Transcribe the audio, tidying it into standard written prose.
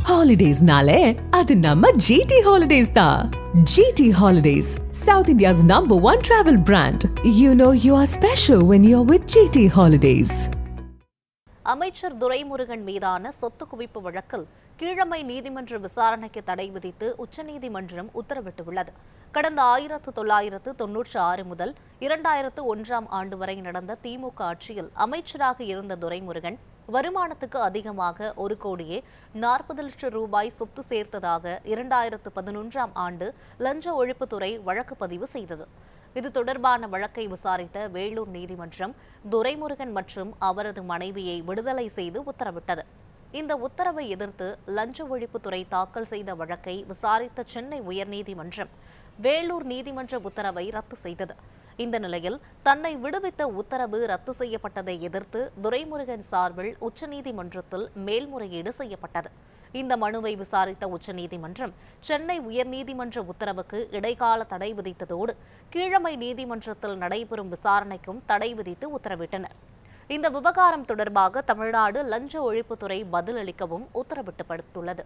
ஹாலிடேஸ்னாலே அது நம்ம ஜிடி ஹாலிடேஸ் தான். GT holidays, South India's #1 travel brand. You know you are special when you're with GT Holidays. அமைச்சர் துரைமுருகன் மீதான சொத்து குவிப்பு வழக்கில் கீழமை நீதிமன்ற விசாரணைக்கு தடை விதித்து உச்சநீதிமன்றம் உத்தரவிட்டுள்ளது. கடந்த 1996 முதல் 2001 ஆண்டு வரை நடந்த திமுக ஆட்சியில் அமைச்சராக இருந்த துரைமுருகன் வருமானத்துக்கு அதிகமாக 1,40,00,000 ரூபாய் சொத்து சேர்த்ததாக 2011 ஆண்டு லஞ்ச ஒழிப்புத்துறை வழக்கு பதிவு செய்தது. இது தொடர்பான வழக்கை விசாரித்த வேலூர் நீதிமன்றம் துரைமுருகன் மற்றும் அவரது மனைவியை விடுதலை செய்து உத்தரவிட்டது. இந்த உத்தரவை எதிர்த்து லஞ்ச ஒழிப்புத்துறை தாக்கல் செய்த வழக்கை விசாரித்த சென்னை உயர்நீதிமன்றம் வேலூர் நீதிமன்ற உத்தரவை ரத்து செய்தது. இந்த நிலையில் தன்னை விடுவித்த உத்தரவு ரத்து செய்யப்பட்டதை எதிர்த்து துரைமுருகன் சார்பில் உச்சநீதிமன்றத்தில் மேல்முறையீடு செய்யப்பட்டது. இந்த மனுவை விசாரித்த உச்சநீதிமன்றம் சென்னை உயர்நீதிமன்ற உத்தரவுக்கு இடைக்கால தடை விதித்ததோடு கீழமை நீதிமன்றத்தில் நடைபெறும் விசாரணைக்கும் தடை விதித்து உத்தரவிட்டனர். இந்த விவகாரம் தொடர்பாக தமிழ்நாடு லஞ்ச ஒழிப்புத்துறை பதிலளிக்கவும் உத்தரவிடப்பட்டுள்ளது.